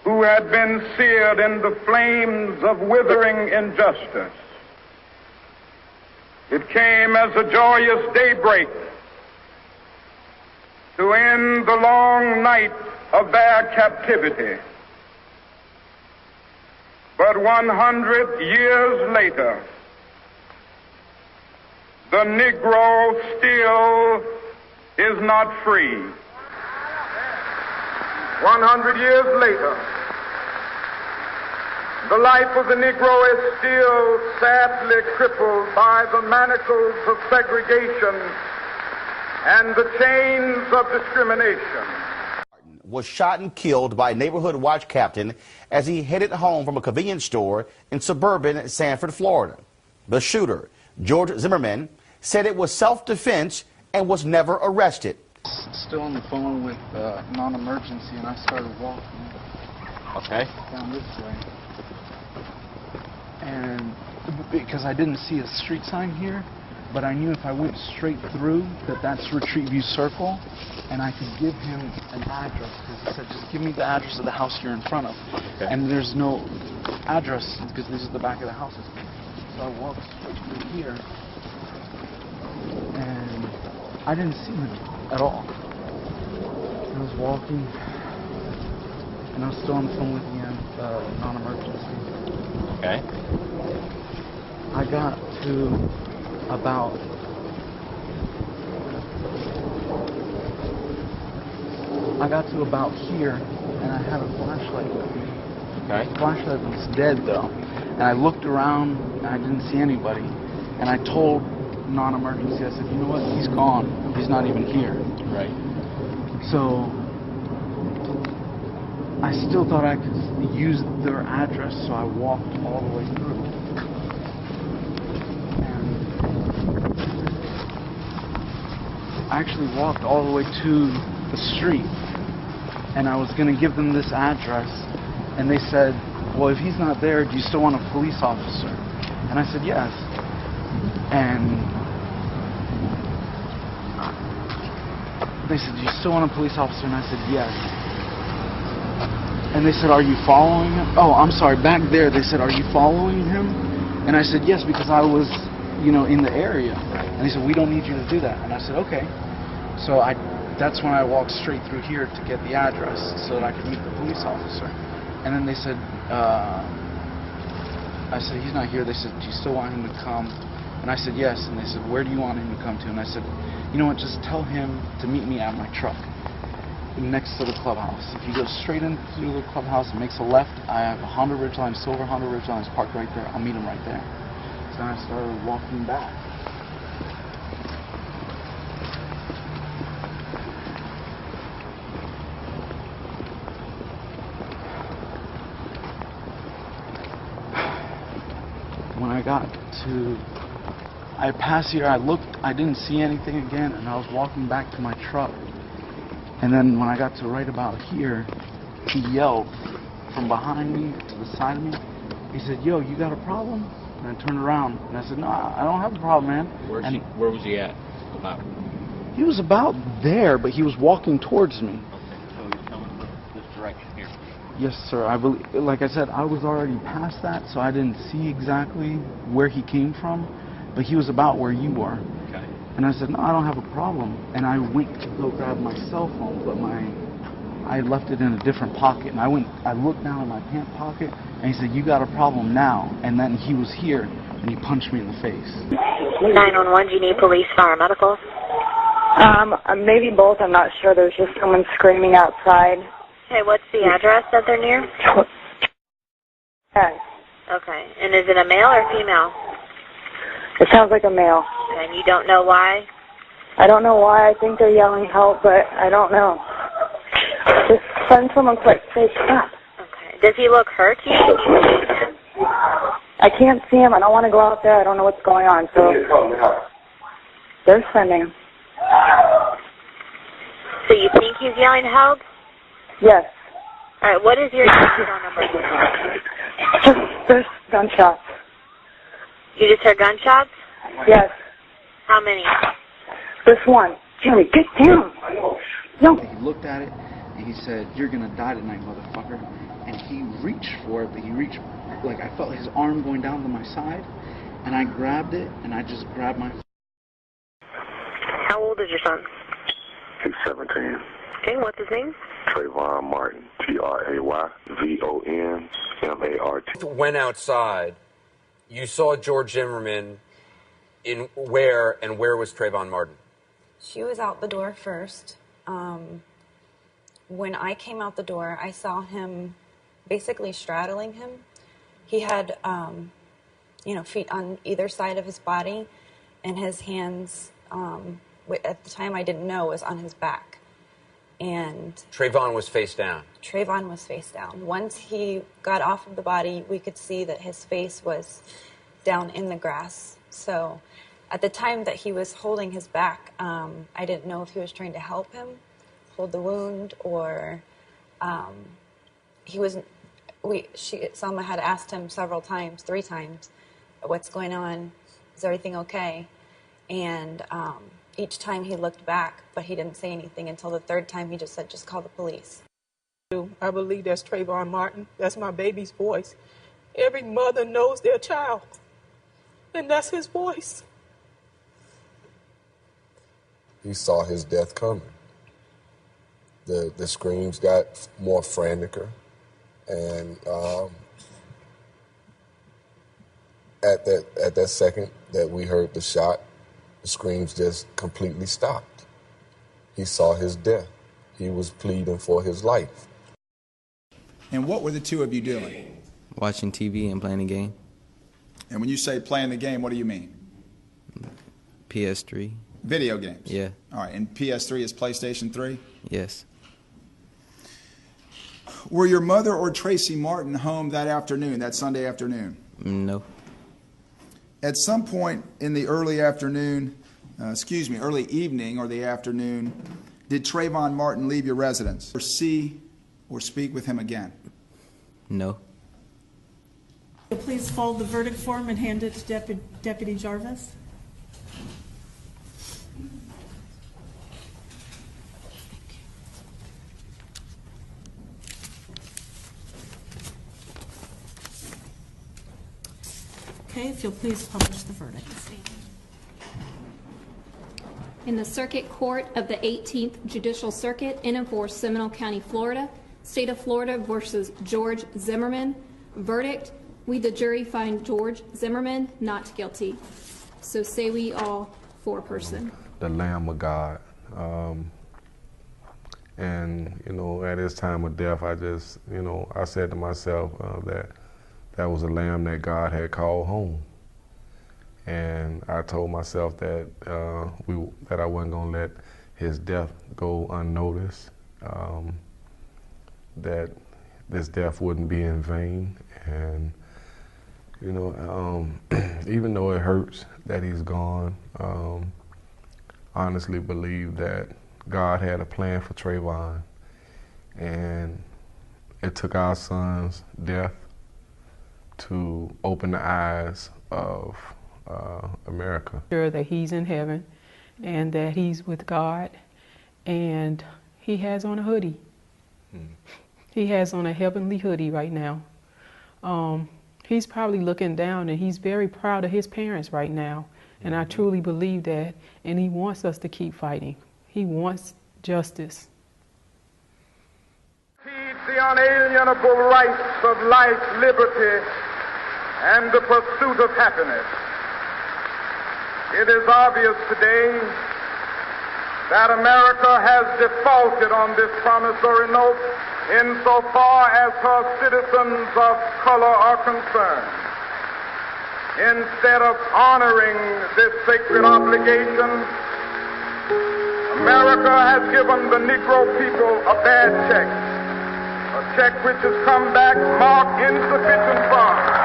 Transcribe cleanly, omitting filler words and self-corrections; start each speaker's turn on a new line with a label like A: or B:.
A: who had been seared in the flames of withering injustice. It came as a joyous daybreak to end the long night of their captivity. But 100 years later, the Negro still is not free. 100 years later, the life of the Negro is still sadly crippled by the manacles of segregation and the chains of discrimination.
B: Was shot and killed by a neighborhood watch captain as he headed home from a convenience store in suburban Sanford, Florida. The shooter, George Zimmerman, said it was self-defense and was never arrested.
C: Still on the phone with non-emergency, and I started walking down this way. And because I didn't see a street sign here, but I knew if I went straight through that's Retreat View Circle, and I could give him an address, because he said, just give me the address of the house you're in front of. Okay. And there's no address, because this is the back of the houses. So I walked straight through here, and I didn't see him at all. I was walking, and I was still on the phone with the non-emergency.
D: Okay.
C: I got to about here, and I had a flashlight with me.
D: Okay.
C: The flashlight was dead though, and I looked around and I didn't see anybody, and I told non-emergency, I said, you know what, he's gone, he's not even here.
D: Right.
C: So I still thought I could use their address, so I walked all the way through. I actually walked all the way to the street, and I was going to give them this address, and they said, well, if he's not there, do you still want a police officer? And I said, yes. And they said, do you still want a police officer? And I said, yes. And they said, are you following him? Oh, I'm sorry, back there, they said, are you following him? And I said, yes, because I was, in the area. And they said, we don't need you to do that. And I said, okay. So that's when I walked straight through here to get the address so that I could meet the police officer. And then they said, I said, he's not here. They said, do you still want him to come? And I said, yes. And they said, where do you want him to come to? And I said, you know what, just tell him to meet me at my truck next to the clubhouse. If you go straight into the clubhouse and makes a left, I have a Honda Ridgeline, silver Honda Ridgeline is parked right there. I'll meet him right there. So I started walking back. When I got to, I passed here, I looked, I didn't see anything again, and I was walking back to my truck. And then when I got to right about here, he yelled from behind me to the side of me. He said, yo, you got a problem? And I turned around, and I said, no, I don't have a problem, man.
D: Where was he at?
C: He was about there, but he was walking towards me.
D: Okay, so he's coming this direction here.
C: Yes, sir. I believe, like I said, I was already past that, so I didn't see exactly where he came from, but he was about where you were.
D: Okay.
C: And I said, no, I don't have a problem. And I went to go grab my cell phone, but I had left it in a different pocket. And I looked down in my pant pocket, and he said, you got a problem now. And then he was here, and he punched me in the face.
E: 911, do you need police, fire, medical?
F: Maybe both. I'm not sure. There's just someone screaming outside.
E: Okay, what's the address that they're near?
F: Yes.
E: Okay, and is it a male or female?
F: It sounds like a male.
E: Okay, and you don't know why?
F: I don't know why. I think they're yelling help, but I don't know. Just send someone quick. Say stop.
E: Okay. Does he look hurt to you?
F: I can't see him. I don't want to go out there. I don't know what's going on. So they're sending him.
E: So you think he's yelling help?
F: Yes.
E: All right, what is your phone number?
F: There's gunshots.
E: You just heard gunshots?
F: Yes.
E: How many?
F: This one. Jerry, get down. No.
C: He looked at it, and and he said, "You're gonna die tonight, motherfucker." And he reached for it, but he reached, like, I felt his arm going down to my side, and I grabbed it, and I just grabbed my...
E: How old is your son?
G: He's 17.
E: Okay, what's his name?
G: Trayvon Martin, Trayvonmart.
H: Went outside, you saw George Zimmerman in where, and where was Trayvon Martin?
I: She was out the door first. When I came out the door, I saw him basically straddling him. He had, feet on either side of his body, and his hands, at the time I didn't know, was on his back. And
H: Trayvon was face down.
I: Trayvon was face down. Once he got off of the body, we could see that his face was down in the grass. So at the time that he was holding his back, I didn't know if he was trying to help him hold the wound, or Selma had asked him several times, 3 times, what's going on? Is everything okay? And each time he looked back, but he didn't say anything until the 3rd time he just said, just call the police.
J: I believe that's Trayvon Martin. That's my baby's voice. Every mother knows their child, and that's his voice.
K: He saw his death coming. The screams got more franticer, and at that second that we heard the shot, the screams just completely stopped. He saw his death. He was pleading for his life.
L: And what were the two of you doing?
M: Watching TV and playing a game.
L: And when you say playing the game, what do you mean?
M: PS3.
L: Video games?
M: Yeah.
L: All right, and PS3 is PlayStation 3?
M: Yes.
L: Were your mother or Tracy Martin home that afternoon, that Sunday afternoon?
M: No.
L: At some point in the early evening or the afternoon, did Trayvon Martin leave your residence or see or speak with him again?
M: No.
N: Please fold the verdict form and hand it to Deputy Jarvis. Okay, if you'll please publish the verdict.
O: In the Circuit Court of the 18th Judicial Circuit in and for Seminole County, Florida, State of Florida versus George Zimmerman. Verdict: we, the jury, find George Zimmerman not guilty. So say we all foreperson.
K: The Lamb of God. And, at his time of death, I just, I said to myself that was a lamb that God had called home. And I told myself that that I wasn't going to let his death go unnoticed, that this death wouldn't be in vain. And, even though it hurts that he's gone, honestly believe that God had a plan for Trayvon. And it took our son's death to open the eyes of America.
J: Sure that he's in heaven and that he's with God, and he has on a hoodie. He has on a heavenly hoodie right now. He's probably looking down, and he's very proud of his parents right now, and I truly believe that, and he wants us to keep fighting. He wants justice.
A: The unalienable rights of life, liberty, and the pursuit of happiness. It is obvious today that America has defaulted on this promissory note insofar as her citizens of color are concerned. Instead of honoring this sacred obligation, America has given the Negro people a bad check, a check which has come back marked insufficient funds.